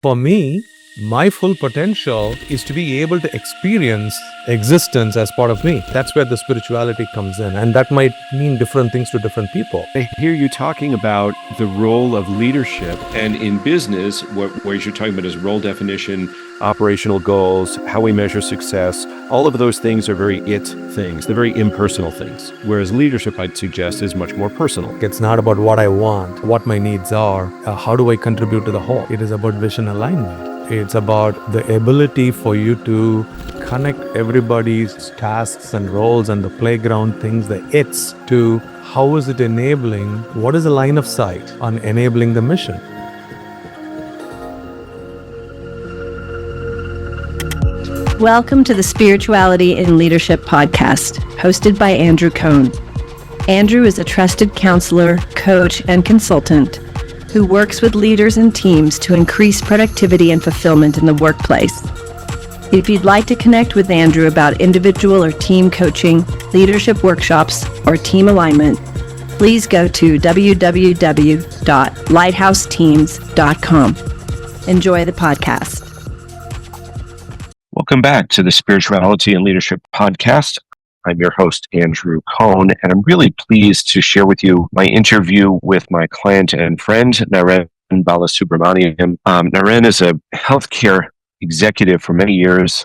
For me, my full potential is to be able to experience existence as part of me. That's where the spirituality comes in, and that might mean different things to different people. I hear you talking about the role of leadership, and in business, what you're talking about is role definition, operational goals, how we measure success. All of those things are very things. They're very impersonal things, whereas leadership, I'd suggest, is much more personal. It's not about what I want, what my needs are, how do I contribute to the whole. It is about vision alignment. It's about the ability for you to connect everybody's tasks and roles and the playground things, the it's, to how is it enabling, what is the line of sight on enabling the mission. Welcome to the Spirituality in Leadership podcast, hosted by Andrew Cohn. Andrew is a trusted counselor, coach, and consultant who works with leaders and teams to increase productivity and fulfillment in the workplace. If you'd like to connect with Andrew about individual or team coaching, leadership workshops, or team alignment, please go to www.lighthouseteams.com. Enjoy the podcast. Welcome back to the Spirituality and Leadership podcast. I'm your host, Andrew Cohn, and I'm really pleased to share with you my interview with my client and friend, Naren Balasubramaniam. Naren is a healthcare executive for many years,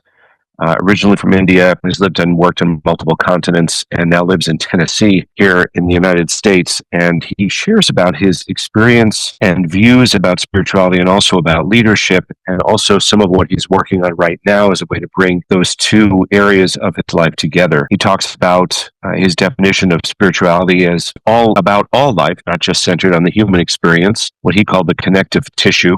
originally from India, has lived and worked on multiple continents, and now lives in Tennessee here in the United States. And he shares about his experience and views about spirituality and also about leadership, and also some of what he's working on right now as a way to bring those two areas of his life together. He talks about his definition of spirituality as all about all life, not just centered on the human experience, what he called the connective tissue,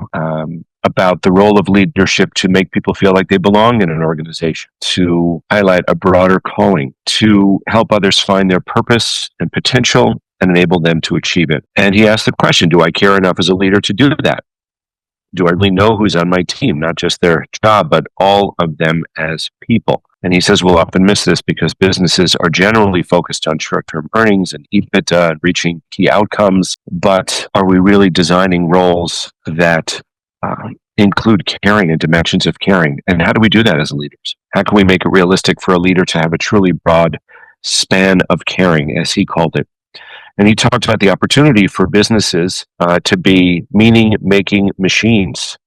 about the role of leadership to make people feel like they belong in an organization, to highlight a broader calling, to help others find their purpose and potential and enable them to achieve it. And he asked the question, do I care enough as a leader to do that? Do I really know who's on my team, not just their job, but all of them as people? And he says we'll often miss this because businesses are generally focused on short-term earnings and EBITDA and reaching key outcomes. But are we really designing roles that include caring and dimensions of caring? And how do we do that as leaders? How can we make it realistic for a leader to have a truly broad span of caring, as he called it? And he talked about the opportunity for businesses to be meaning-making machines,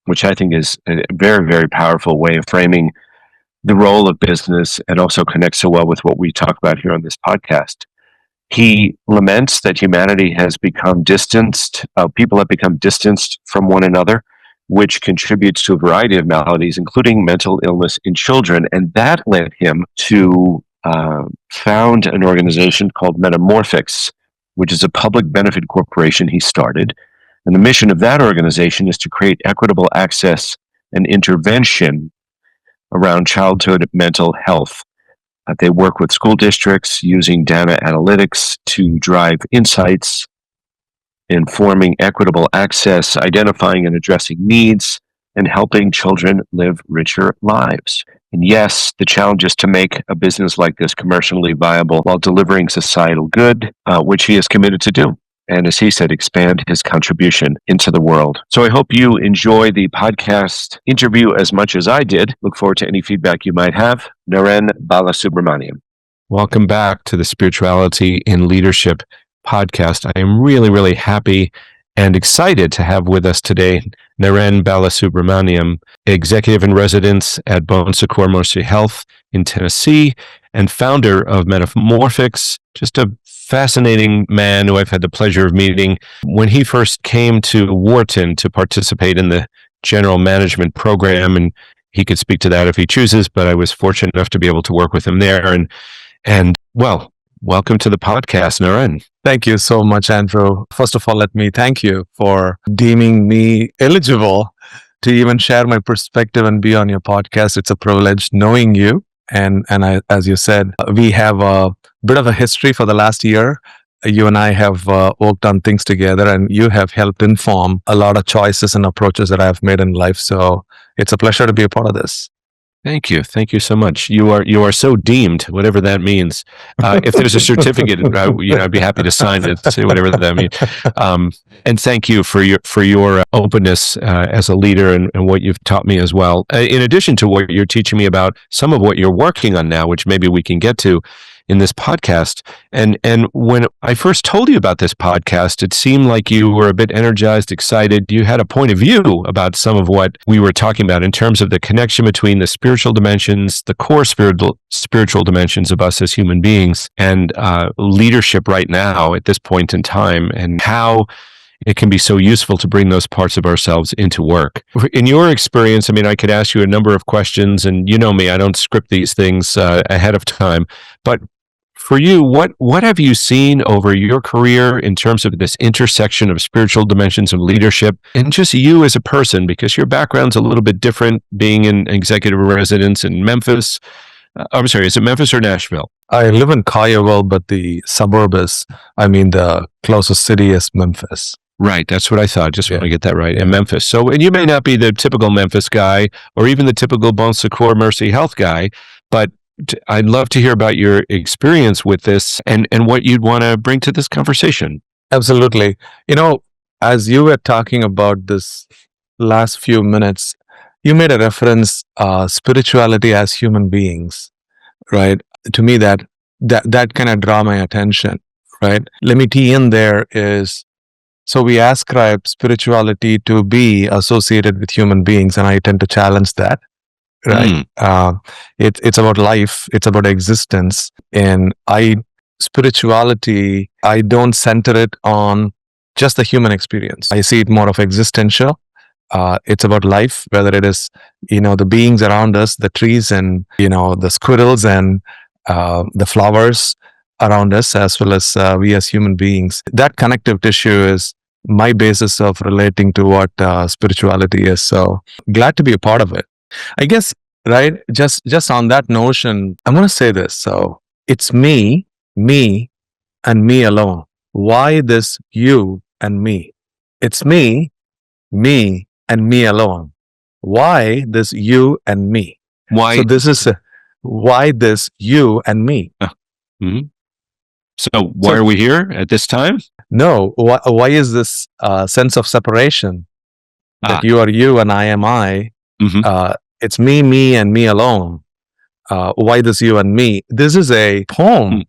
which I think is a very, very powerful way of framing the role of business and also connects so well with what we talk about here on this podcast. He laments that humanity has become distanced, people have become distanced from one another, which contributes to a variety of maladies, including mental illness in children. And that led him to found an organization called Metamorphix, which is a public benefit corporation he started. And the mission of that organization is to create equitable access and intervention around childhood mental health. They work with school districts using data analytics to drive insights, informing equitable access, identifying and addressing needs, and helping children live richer lives. And yes, the challenge is to make a business like this commercially viable while delivering societal good, which he is committed to do. And as he said, expand his contribution into the world. So I hope you enjoy the podcast interview as much as I did. Look forward to any feedback you might have. Naren Balasubramaniam. Welcome back to the Spirituality in Leadership podcast. I am really, really happy and excited to have with us today Naren Balasubramaniam, executive in residence at Bon Secours Mercy Health in Tennessee and founder of Metamorphix, just a fascinating man who I've had the pleasure of meeting. When he first came to Wharton to participate in the general management program, and he could speak to that if he chooses, but I was fortunate enough to be able to work with him there. And well, welcome to the podcast, Naren. Thank you so much, Andrew. First of all, let me thank you for deeming me eligible to even share my perspective and be on your podcast. It's a privilege knowing you. And I, as you said, we have a bit of a history for the last year. You and I have worked on things together, and you have helped inform a lot of choices and approaches that I've made in life. So it's a pleasure to be a part of this. Thank you. Thank you so much. You are so deemed, whatever that means. If there's a certificate, I'd be happy to sign it, say whatever that means. And thank you for your openness as a leader and what you've taught me as well. In addition to what you're teaching me about some of what you're working on now, which maybe we can get to in this podcast. And when I first told you about this podcast, it seemed like you were a bit energized, excited. You had a point of view about some of what we were talking about in terms of the connection between the spiritual dimensions, the core spiritual dimensions of us as human beings, and leadership right now at this point in time, and how it can be so useful to bring those parts of ourselves into work. In your experience, I could ask you a number of questions, and you know me, I don't script these things ahead of time, but for you, what have you seen over your career in terms of this intersection of spiritual dimensions and leadership, and just you as a person, because your background's a little bit different, being in executive residence in Memphis. I'm sorry, is it Memphis or Nashville? I live in Collierville, but the the closest city is Memphis. Right, that's what I thought. Just want to get that right. In Memphis. So, and you may not be the typical Memphis guy or even the typical Bon Secours Mercy Health guy, but I'd love to hear about your experience with this and what you'd want to bring to this conversation. Absolutely. As you were talking about this last few minutes, you made a reference, spirituality as human beings, right? To me, that kind of draw my attention, right? Let me tee in there is, so we ascribe spirituality to be associated with human beings, and I tend to challenge that. Right. It's about life. It's about existence. And spirituality, I don't center it on just the human experience. I see it more of existential. It's about life, whether it is, the beings around us, the trees and, the squirrels and the flowers around us, as well as we as human beings. That connective tissue is my basis of relating to what spirituality is. So glad to be a part of it. I guess, right, just on that notion, I'm going to say this. So it's me, and me alone. Why this you and me? It's me, and me alone. Why this you and me? Why? So this is why this you and me. Mm-hmm. So why are we here at this time? No, why is this sense of separation that you are you and I am I? Mm-hmm. It's me, and me alone. Why this you and me? This is a poem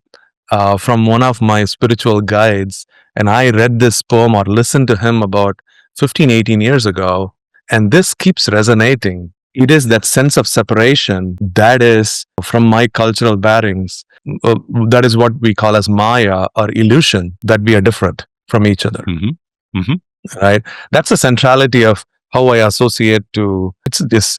from one of my spiritual guides. And I read this poem or listened to him about 15, 18 years ago. And this keeps resonating. It is that sense of separation that is from my cultural bearings. That is what we call as Maya or illusion, that we are different from each other. Mm-hmm. Mm-hmm. Right? That's the centrality of how I associate to it's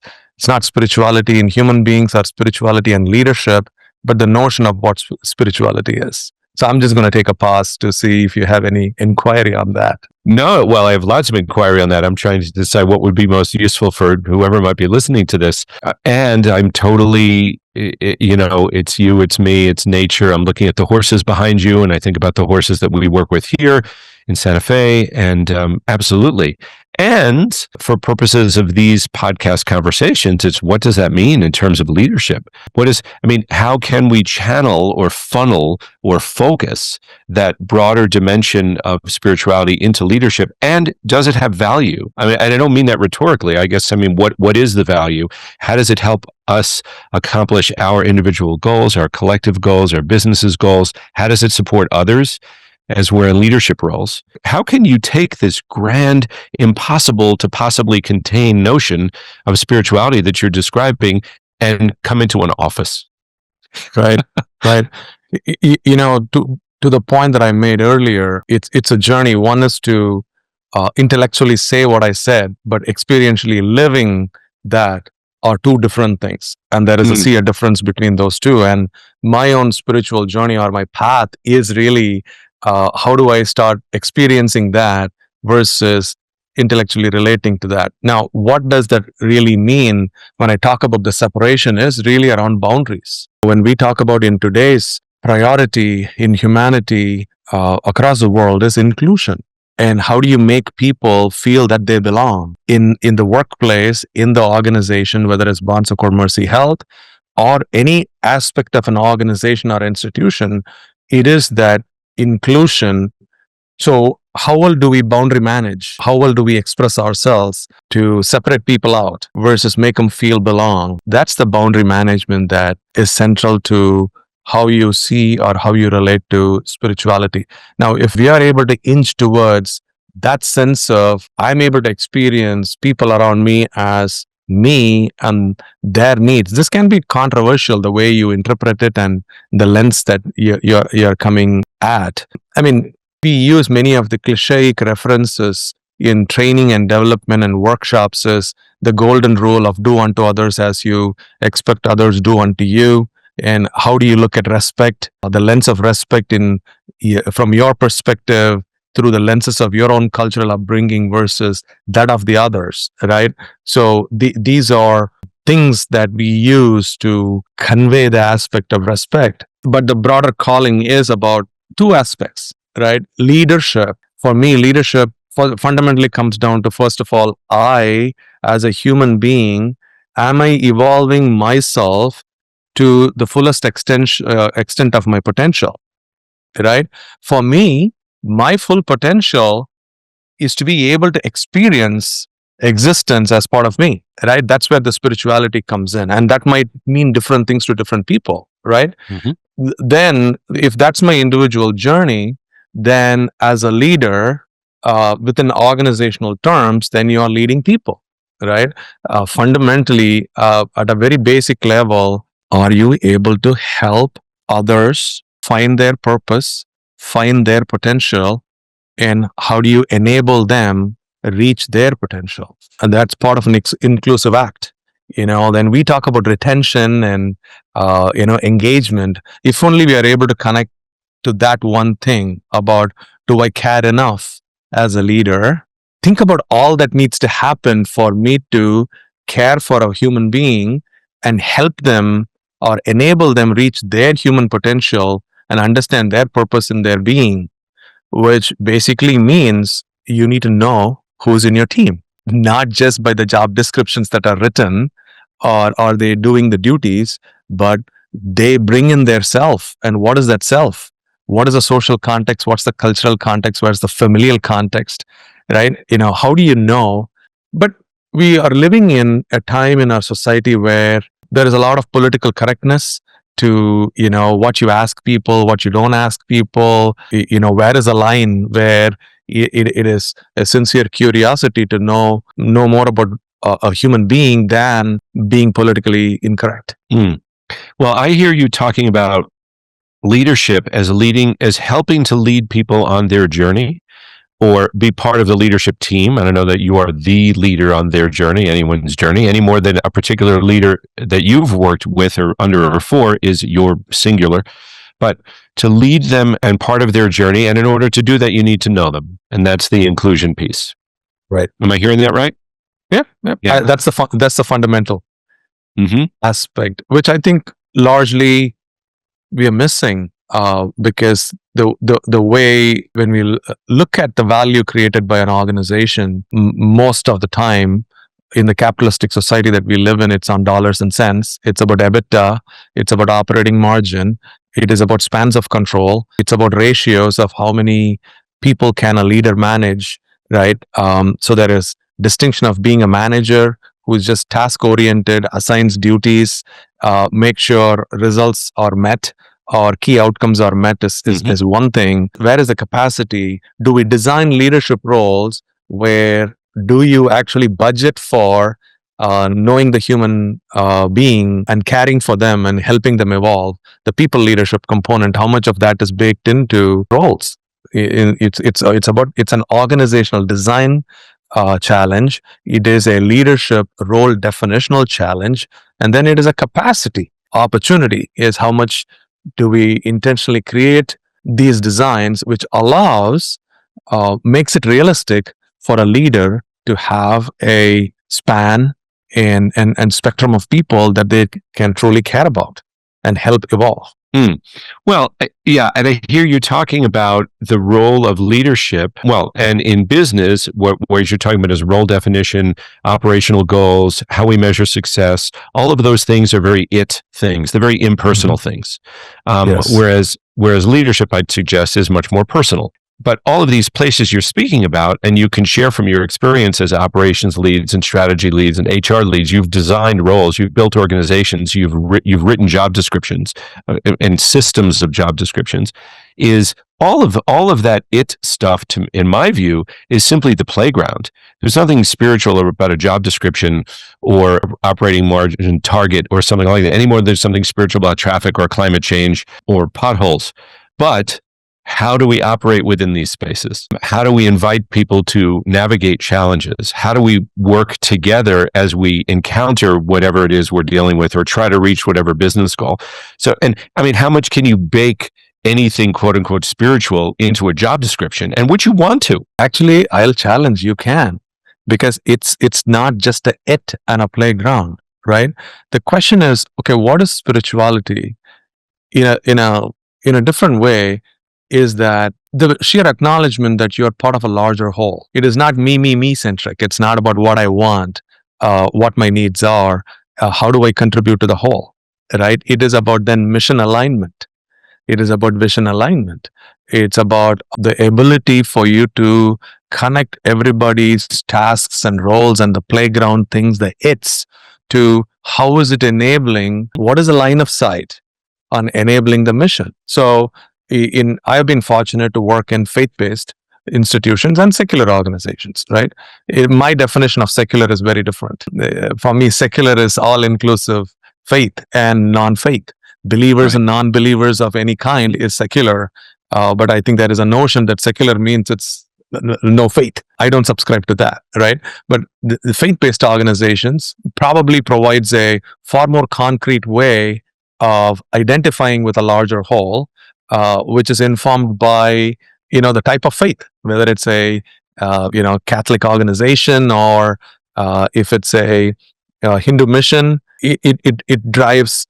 not spirituality in human beings or spirituality and leadership, but the notion of what spirituality is. So I'm just going to take a pause to see if you have any inquiry on that. No, well, I have lots of inquiry on that. I'm trying to decide what would be most useful for whoever might be listening to this. And I'm totally, it's you, it's me, it's nature. I'm looking at the horses behind you, and I think about the horses that we work with here in Santa Fe, and absolutely. And for purposes of these podcast conversations, it's what does that mean in terms of leadership? How can we channel or funnel or focus that broader dimension of spirituality into leadership? And does it have value? And I don't mean that rhetorically. What is the value? How does it help us accomplish our individual goals, our collective goals, our businesses' goals? How does it support others as we're in leadership roles? How can you take this grand, impossible to possibly contain notion of spirituality that you're describing and come into an office? Right. To the point that I made earlier, it's a journey. One is to intellectually say what I said, but experientially living that are two different things. And there is a difference between those two. And my own spiritual journey or my path is really how do I start experiencing that versus intellectually relating to that. Now, what does that really mean when I talk about the separation is really around boundaries. When we talk about in today's priority in humanity across the world is inclusion. And how do you make people feel that they belong in the workplace, in the organization, whether it's Bonds or Mercy Health, or any aspect of an organization or institution? It is that inclusion. So how well do we boundary manage? How well do we express ourselves to separate people out versus make them feel belong? That's the boundary management that is central to how you see or how you relate to spirituality. Now, if we are able to inch towards that sense of I'm able to experience people around me as me and their needs, this can be controversial the way you interpret it and the lens that you're coming at. I mean, we use many of the clichéic references in training and development and workshops as the golden rule of do unto others as you expect others do unto you. And how do you look at respect, the lens of respect from your perspective through the lenses of your own cultural upbringing versus that of the others, right? So these are things that we use to convey the aspect of respect. But the broader calling is about two aspects, right? Leadership. For me, leadership fundamentally comes down to, first of all, I, as a human being, am I evolving myself to the fullest extent of my potential, right? For me, my full potential is to be able to experience existence as part of me, right? That's where the spirituality comes in. And that might mean different things to different people, right? Then, if that's my individual journey, then as a leader, within organizational terms, then you are leading people, right? Fundamentally, at a very basic level, are you able to help others find their purpose, find their potential, and how do you enable them reach their potential? And that's part of an inclusive act. Then we talk about retention and engagement. If only we are able to connect to that one thing about, do I care enough as a leader? Think about all that needs to happen for me to care for a human being and help them or enable them reach their human potential and understand their purpose in their being, which basically means you need to know who's in your team, not just by the job descriptions that are written or are they doing the duties, but they bring in their self. And what is that self? What is the social context? What's the cultural context? Where's the familial context, right? How do you know? But we are living in a time in our society where there is a lot of political correctness to, what you ask people, what you don't ask people. Where is a line where it is a sincere curiosity to know more about a human being than being politically incorrect. Well, I hear you talking about leadership as helping to lead people on their journey or be part of the leadership team. And I know that you are the leader on their journey, anyone's journey, any more than a particular leader that you've worked with or under or for is your singular. But to lead them and part of their journey, and in order to do that, you need to know them. And that's the inclusion piece. Right. Am I hearing that right? Yeah. That's the fundamental aspect, which I think largely we are missing, because the way when we look at the value created by an organization, most of the time in the capitalistic society that we live in, it's on dollars and cents. It's about EBITDA. It's about operating margin. It is about spans of control. It's about ratios of how many people can a leader manage, right? So there is distinction of being a manager who is just task oriented, assigns duties, make sure results are met or key outcomes are met is one thing. Where is the capacity? Do we design leadership roles where do you actually budget for knowing the human being and caring for them and helping them evolve? The people leadership component, how much of that is baked into roles? It's an organizational design challenge. It is a leadership role definitional challenge, and then it is a capacity opportunity. Is how much do we intentionally create these designs, which makes it realistic for a leader to have a span and spectrum of people that they can truly care about and help evolve. Well, yeah, and I hear you talking about the role of leadership. Well, and in business, what you're talking about is role definition, operational goals, how we measure success. All of those things are very things. They're very impersonal things. Yes. Whereas leadership, I'd suggest, is much more personal. But all of these places you're speaking about, and you can share from your experience as operations leads and strategy leads and HR leads, you've designed roles, you've built organizations, you've written job descriptions and systems of job descriptions. Is all of that stuff, in my view, is simply the playground. There's nothing spiritual about a job description or operating margin target or something like that anymore. There's something spiritual about traffic or climate change or potholes, but how do we operate within these spaces? How do we invite people to navigate challenges? How do we work together as we encounter whatever it is we're dealing with or try to reach whatever business goal? So, and I mean, how much can you bake anything quote unquote spiritual into a job description? And would you want to? Actually, I'll challenge you can, because it's not just a it and a playground, right? The question is, okay, what is spirituality in a different way? Is that the sheer acknowledgement that you're part of a larger whole. It is not me centric. It's not about what I want, what my needs are, how do I contribute to the whole, right? It is about then mission alignment. It is about vision alignment. It's about the ability for you to connect everybody's tasks and roles and the playground things, the it's, to how is it enabling, what is the line of sight on enabling the mission. So I've been fortunate to work in faith-based institutions and secular organizations, right? My definition of secular is very different. For me, secular is all-inclusive faith and non-faith. Believers and non-believers of any kind is secular, but I think there is a notion that secular means it's no faith. I don't subscribe to that, right? But the faith-based organizations probably provides a far more concrete way of identifying with a larger whole, which is informed by the type of faith, whether it's a Catholic organization or if it's a Hindu mission. It drives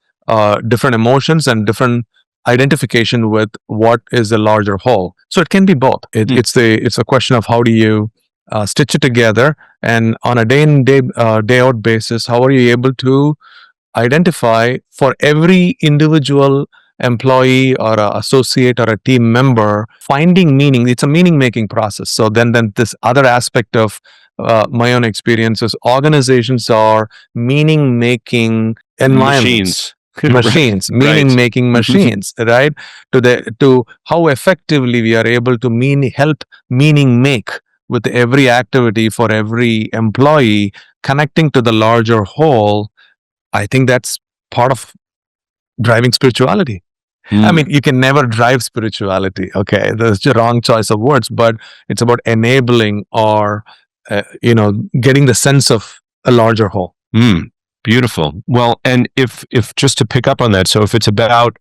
different emotions and different identification with what is a larger whole. So it can be both. It's a question of how do you stitch it together, and on a day in day out basis, how are you able to identify for every individual employee or a associate or a team member finding meaning. It's a meaning making process. So then this other aspect of my own experiences, organizations are meaning making environments. Machines, meaning making machines, right? To how effectively we are able to help meaning make with every activity for every employee, connecting to the larger whole. I think that's part of driving spirituality. I mean, you can never drive spirituality. Okay, there's the wrong choice of words, but it's about enabling or getting the sense of a larger whole. Beautiful. Well, and if just to pick up on that, so if it's about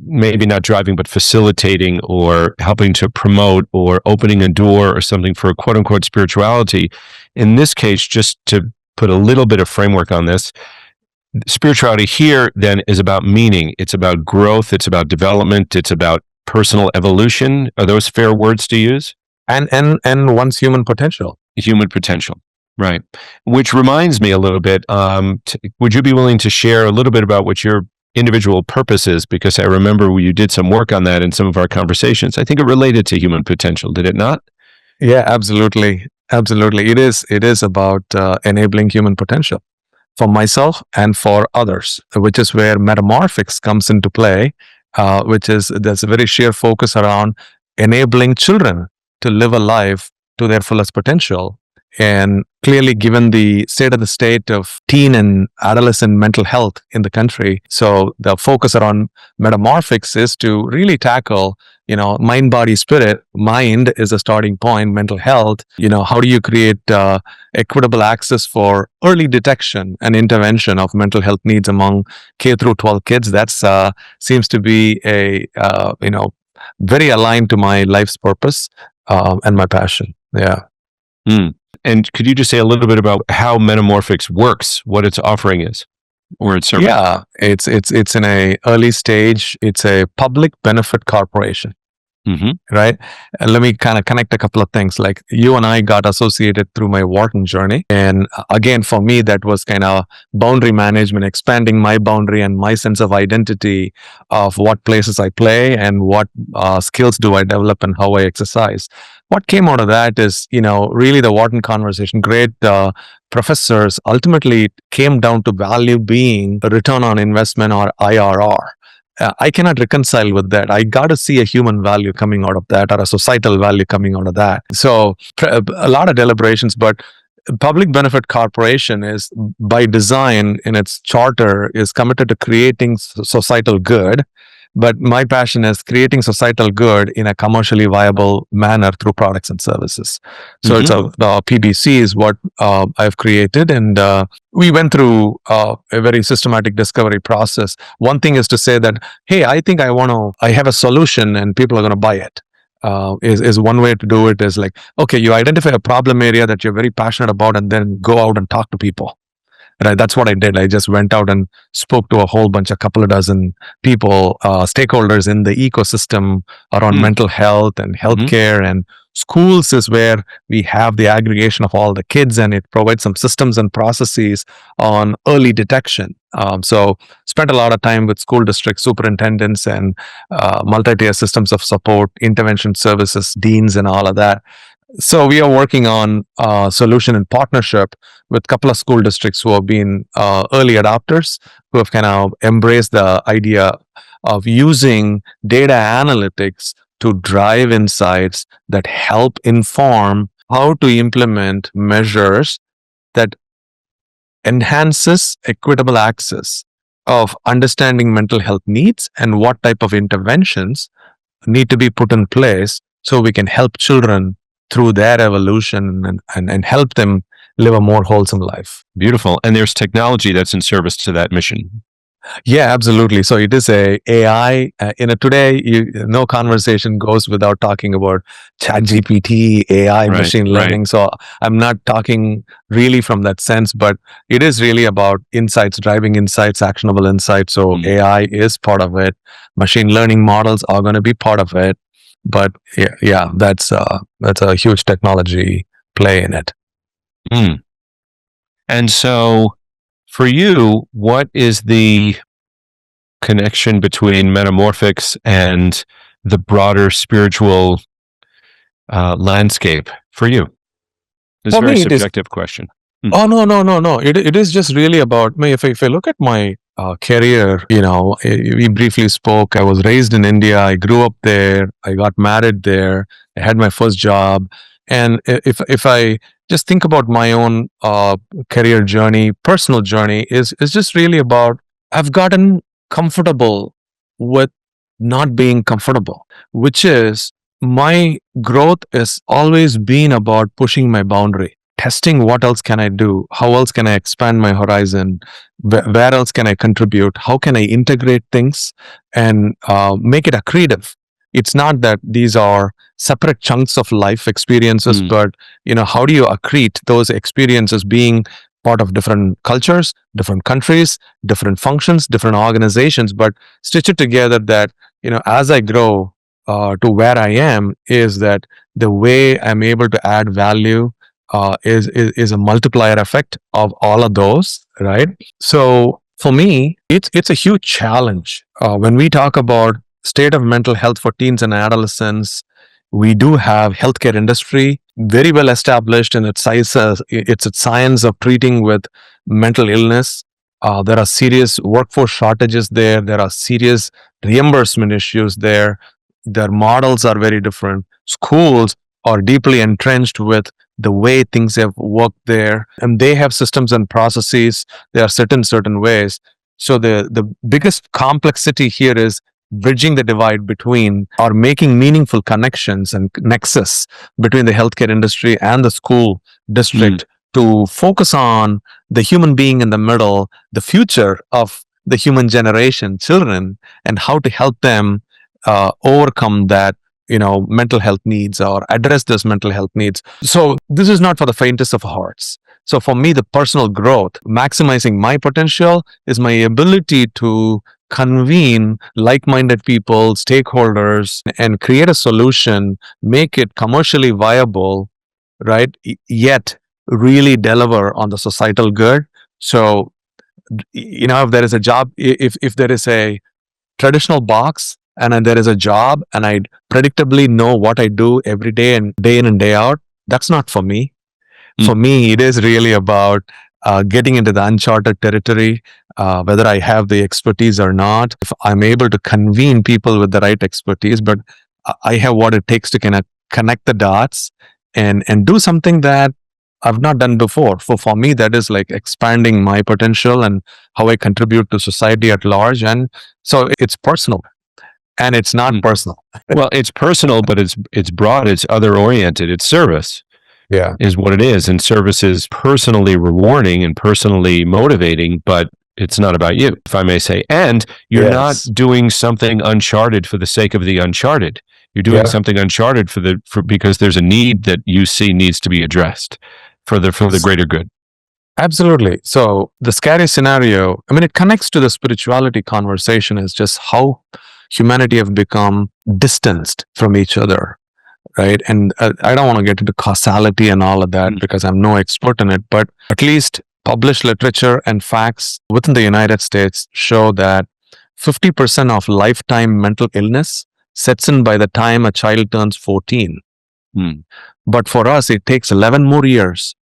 maybe not driving, but facilitating or helping to promote or opening a door or something for quote unquote spirituality, in this case, just to put a little bit of framework on this, spirituality here then is about meaning. It's about growth. It's about development. It's about personal evolution. Are those fair words to use? And one's human potential. Human potential. Right. Which reminds me a little bit, would you be willing to share a little bit about what your individual purpose is? Because I remember you did some work on that in some of our conversations. I think it related to human potential, did it not? Yeah, absolutely. Absolutely. It is about enabling human potential for myself and for others, which is where Metamorphix comes into play, there's a very sheer focus around enabling children to live a life to their fullest potential. And clearly, given the state of teen and adolescent mental health in the country, so the focus around Metamorphix is to really tackle, mind, body, spirit. Mind is a starting point, mental health. How do you create equitable access for early detection and intervention of mental health needs among K through 12 kids? That's seems to be a very aligned to my life's purpose and my passion. Yeah. And could you just say a little bit about how Metamorphix works, what its offering is? or it's serving? Yeah, it's in a early stage. It's a public benefit corporation, right? And let me kind of connect a couple of things. Like you and I got associated through my Wharton journey. And again, for me, that was kind of boundary management, expanding my boundary and my sense of identity of what places I play and what skills do I develop and how I exercise. What came out of that is, really the Wharton conversation, great professors, ultimately it came down to value being a return on investment or IRR. I cannot reconcile with that. I got to see a human value coming out of that or a societal value coming out of that. So a lot of deliberations, but public benefit corporation is by design in its charter is committed to creating societal good. But my passion is creating societal good in a commercially viable manner through products and services. So it's PBC is what I've created, and we went through a very systematic discovery process. One thing is to say that, hey, I think I have a solution, and people are going to buy it. Is one way to do it. Is like, okay, you identify a problem area that you're very passionate about, and then go out and talk to people. Right, that's what I did. I just went out and spoke to a couple of dozen people, stakeholders in the ecosystem around mental health and healthcare, and schools is where we have the aggregation of all the kids, and it provides some systems and processes on early detection. So spent a lot of time with school district superintendents and multi-tier systems of support, intervention services, deans, and all of that. So we are working on a solution in partnership with a couple of school districts who have been early adopters, who have kind of embraced the idea of using data analytics to drive insights that help inform how to implement measures that enhances equitable access of understanding mental health needs and what type of interventions need to be put in place so we can help children through their evolution and help them live a more wholesome life. Beautiful. And there's technology that's in service to that mission. Yeah, absolutely. So it is a AI. Today, no conversation goes without talking about ChatGPT, AI, machine learning. So I'm not talking really from that sense, but it is really about insights, driving insights, actionable insights. So AI is part of it. Machine learning models are going to be part of it. But yeah, that's a huge technology play in it. And so, for you, what is the connection between Metamorphix and the broader spiritual landscape for you? It's a very subjective question. Oh, no. It is just really about me. If I look at my career, we briefly spoke. I was raised in India. I grew up there. I got married there. I had my first job. And if I just think about my own career journey, personal journey, is just really about I've gotten comfortable with not being comfortable, which is my growth has always been about pushing my boundary, testing what else can I do, how else can I expand my horizon, where else can I contribute, how can I integrate things and make it accretive. It's not that these are separate chunks of life experiences, but how do you accrete those experiences being part of different cultures, different countries, different functions, different organizations, but stitch it together that, as I grow to where I am, is that the way I'm able to add value is a multiplier effect of all of those, right? So for me, it's a huge challenge. When we talk about state of mental health for teens and adolescents, we do have healthcare industry very well established in its science of treating with mental illness. There are serious workforce shortages there. There are serious reimbursement issues there. Their models are very different. Schools are deeply entrenched with the way things have worked there, and they have systems and processes. They are set in certain ways. So the biggest complexity here is bridging the divide between or making meaningful connections and nexus between the healthcare industry and the school district to focus on the human being in the middle, the future of the human generation, children, and how to help them overcome that, mental health needs or address those mental health needs. So this is not for the faintest of hearts. So for me, the personal growth, maximizing my potential, is my ability to convene like-minded people, stakeholders, and create a solution, make it commercially viable, right? Yet really deliver on the societal good. So, if there is a job, if there is a traditional box and then there is a job and I predictably know what I do every day and day in and day out, that's not for me. For me, it is really about getting into the uncharted territory, whether I have the expertise or not. If I'm able to convene people with the right expertise, but I have what it takes to kind of connect the dots and do something that I've not done before. For me, that is like expanding my potential and how I contribute to society at large. And so it's personal and it's not personal. Well, it's personal, but it's broad, it's other oriented, it's service. Yeah. Is what it is. And service is personally rewarding and personally motivating, but it's not about you, if I may say. And you're not doing something uncharted for the sake of the uncharted. You're doing something uncharted because there's a need that you see needs to be addressed for the greater good. Absolutely. So the scariest scenario, it connects to the spirituality conversation, is just how humanity have become distanced from each other. Right. And I don't want to get into causality and all of that because I'm no expert in it, but at least published literature and facts within the United States show that 50% of lifetime mental illness sets in by the time a child turns 14. But for us, it takes 11 more years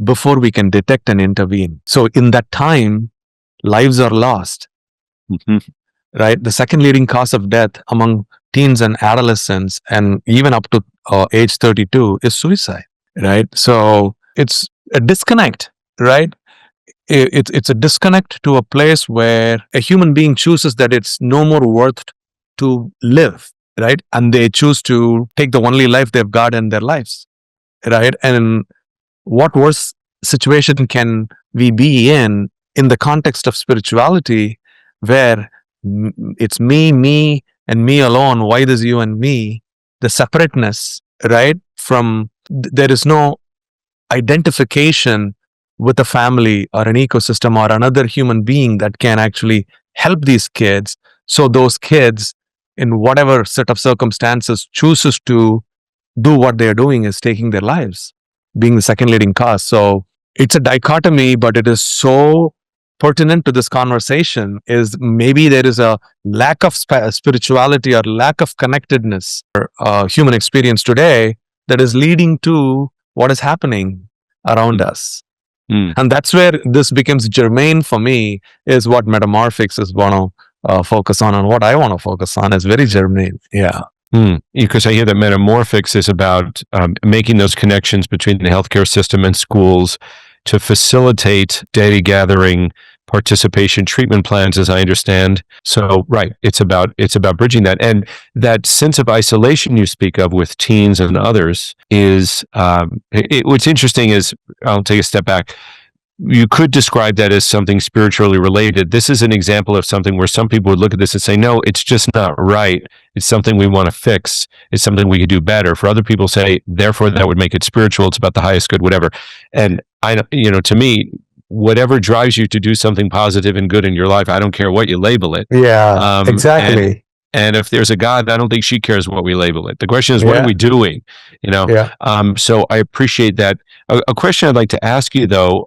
before we can detect and intervene. So in that time, lives are lost. Right? The second leading cause of death among teens and adolescents, and even up to age 32, is suicide. Right? So it's a disconnect. Right? It's a disconnect to a place where a human being chooses that it's no more worth to live. Right? And they choose to take the only life they've got in their lives. Right? And what worse situation can we be in the context of spirituality, where it's me, and me alone? Why this you and me? The separateness, right? There is no identification with a family or an ecosystem or another human being that can actually help these kids. So those kids, in whatever set of circumstances, chooses to do what they're doing, is taking their lives, being the second leading cause. So it's a dichotomy, but it is so pertinent to this conversation. Is maybe there is a lack of spirituality or lack of connectedness or human experience today that is leading to what is happening around us. And that's where this becomes germane for me, is what Metamorphix is want to focus on, and what I want to focus on is very germane. Yeah. Because I hear that Metamorphix is about making those connections between the healthcare system and schools to facilitate data gathering, participation, treatment plans, as I understand. So, right, it's about bridging that. And that sense of isolation you speak of with teens and others is, what's interesting is, I'll take a step back. You could describe that as something spiritually related. This is an example of something where some people would look at this and say, no, it's just not right. It's something we want to fix. It's something we could do better. For other people say, therefore, that would make it spiritual. It's about the highest good, whatever. And to me, whatever drives you to do something positive and good in your life, I don't care what you label it. Yeah, exactly. And if there's a God, I don't think she cares what we label it. The question is, what are we doing? So I appreciate that. A question I'd like to ask you, though,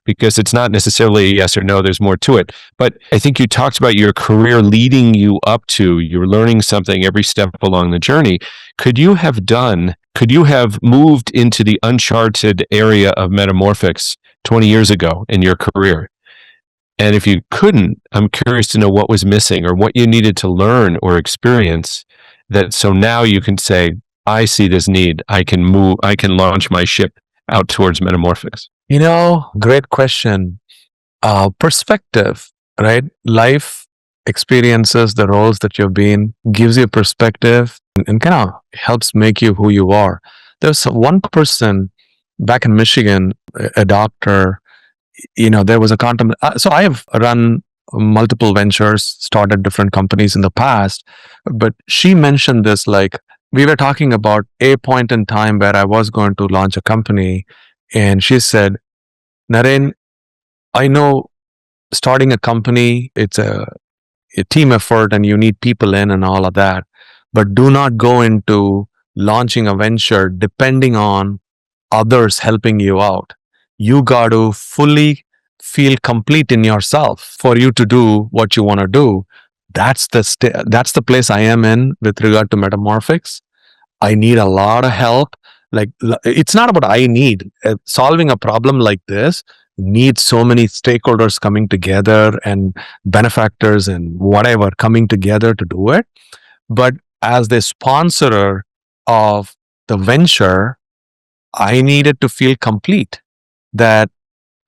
because it's not necessarily a yes or no, there's more to it. But I think you talked about your career leading you up to, you're learning something every step along the journey. Could you have moved into the uncharted area of Metamorphix 20 years ago in your career? And if you couldn't, I'm curious to know what was missing or what you needed to learn or experience, so now you can say, I see this need. I can launch my ship out towards Metamorphix. Great question. Perspective, right? Life experiences, the roles that you've been, gives you perspective and kind of helps make you who you are. There's one person back in Michigan, a doctor. There was a so I have run multiple ventures, started different companies in the past, but she mentioned this, like, we were talking about a point in time where I was going to launch a company, and she said, Naren, I know starting a company, it's a team effort and you need people in and all of that. But do not go into launching a venture depending on others helping you out. You got to fully feel complete in yourself for you to do what you want to do. That's that's the place I am in with regard to Metamorphix. I need a lot of help. Like, it's not about I need solving a problem like this needs so many stakeholders coming together and benefactors and whatever coming together to do it. But as the sponsor of the venture, I needed to feel complete that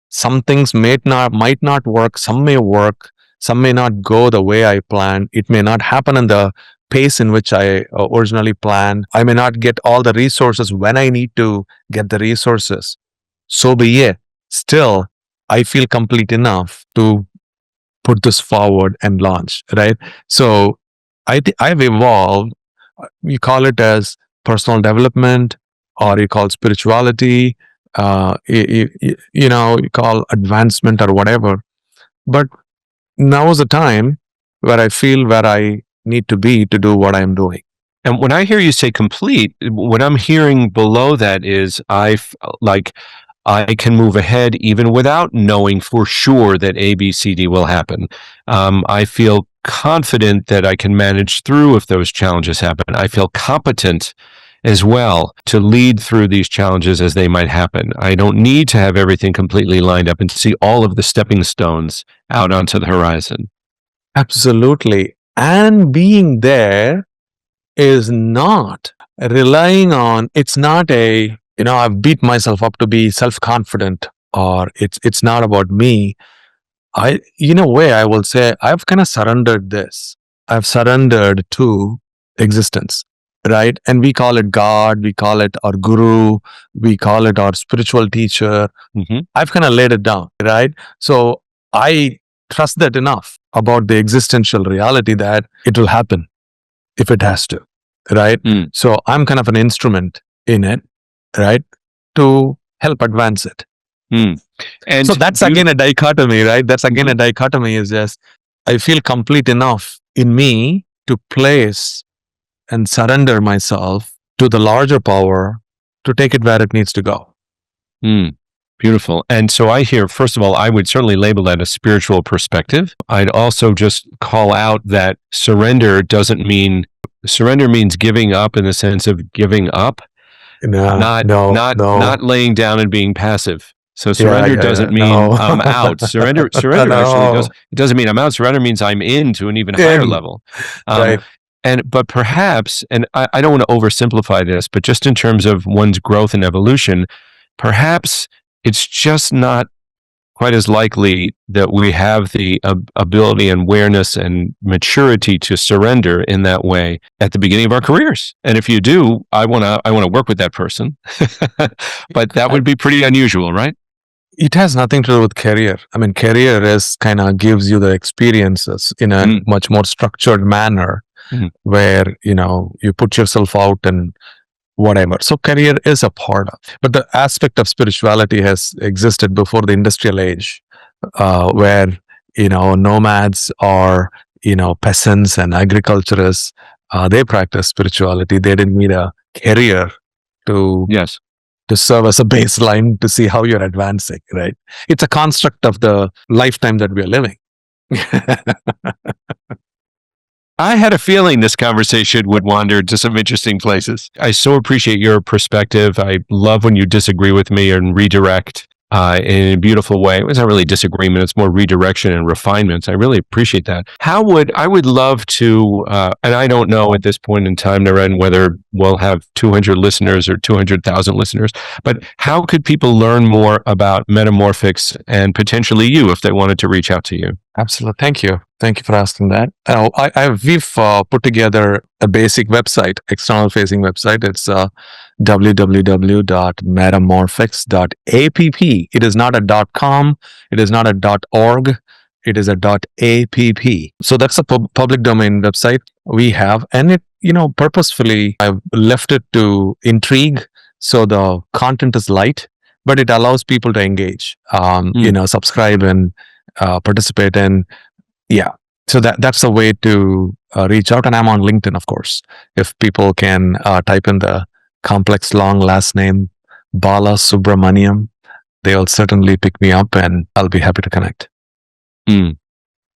some things might not work, some may work, some may not go the way I planned. It may not happen in the pace in which I originally planned. I may not get all the resources when I need to get the resources. So be it. Still, I feel complete enough to put this forward and launch, right? So I've evolved. You call it as personal development, or you call spirituality, you call advancement or whatever. But now is the time where I feel where I need to be to do what I'm doing. And when I hear you say complete, what I'm hearing below that is I can move ahead even without knowing for sure that A, B, C, D will happen. I feel confident that I can manage through if those challenges happen. I feel competent as well to lead through these challenges as they might happen. I don't need to have everything completely lined up and see all of the stepping stones out onto the horizon. Absolutely. And being there is not relying on, it's not I've beat myself up to be self-confident, or it's not about me. In a way, I will say I've kind of surrendered this. I've surrendered to existence, right? And we call it God, we call it our guru, we call it our spiritual teacher. Mm-hmm. I've kind of laid it down, right? So I trust that enough about the existential reality that it will happen if it has to, right? So I'm kind of an instrument in it, right, to help advance it. And so that's again a dichotomy, right? That's again a dichotomy, is just I feel complete enough in me to place and surrender myself to the larger power to take it where it needs to go. Beautiful. And so I hear, first of all, I would certainly label that a spiritual perspective. I'd also just call out that surrender means giving up in the sense of giving up, not laying down and being passive. So surrender doesn't mean I'm out. Surrender actually doesn't mean I'm out. Surrender means I'm in to an even higher level. Right. But perhaps, and I don't want to oversimplify this, but just in terms of one's growth and evolution, perhaps it's just not quite as likely that we have the ability and awareness and maturity to surrender in that way at the beginning of our careers. And if you do, I want to work with that person. But that would be pretty unusual, right? It has nothing to do with career. I mean, career is kind of gives you the experiences in a much more structured manner, where you put yourself out and whatever. So career is a part of, but the aspect of spirituality has existed before the industrial age, where nomads or peasants and agriculturists, they practice spirituality. They didn't need a career to serve as a baseline to see how you're advancing, right? It's a construct of the lifetime that we are living. I had a feeling this conversation would wander to some interesting places. I so appreciate your perspective. I love when you disagree with me and redirect in a beautiful way. It's not really disagreement, it's more redirection and refinements. I really appreciate that. I would love to, and I don't know at this point in time, Naren, whether we'll have 200 listeners or 200,000 listeners, but how could people learn more about Metamorphix and potentially you if they wanted to reach out to you? Absolutely. Thank you. Thank you for asking that. We've put together a basic website, external facing website. It's www.metamorphix.app. It is not a .com. It is not a .org. It is a .app. So that's a public domain website we have. And it, purposefully, I've left it to intrigue. So the content is light. but it allows people to engage, subscribe and participate in. Yeah. So that's a way to reach out. And I'm on LinkedIn, of course. If people can type in the complex long last name, Balasubramaniam, they'll certainly pick me up and I'll be happy to connect.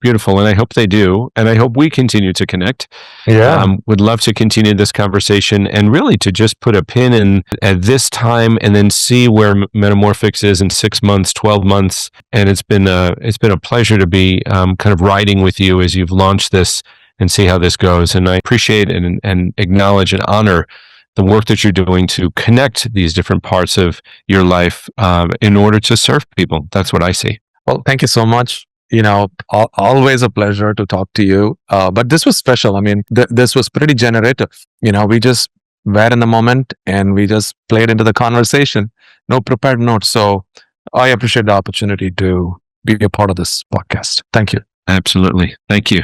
Beautiful. And I hope they do. And I hope we continue to connect. Yeah. Would love to continue this conversation and really to just put a pin in at this time and then see where Metamorphix is in 6 months, 12 months. And it's been a pleasure to be kind of riding with you as you've launched this and see how this goes. And I appreciate and acknowledge and honor the work that you're doing to connect these different parts of your life in order to serve people. That's what I see. Well, thank you so much. Always a pleasure to talk to you. But this was special. I mean, this was pretty generative. We just were in the moment and we just played into the conversation. No prepared notes. So I appreciate the opportunity to be a part of this podcast. Thank you. Absolutely. Thank you.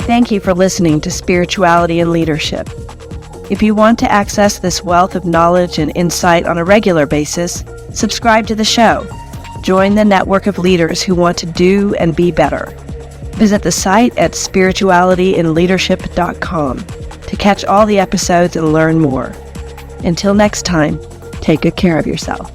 Thank you for listening to Spirituality and Leadership. If you want to access this wealth of knowledge and insight on a regular basis, subscribe to the show. Join the network of leaders who want to do and be better. Visit the site at spiritualityandleadership.com to catch all the episodes and learn more. Until next time, take good care of yourself.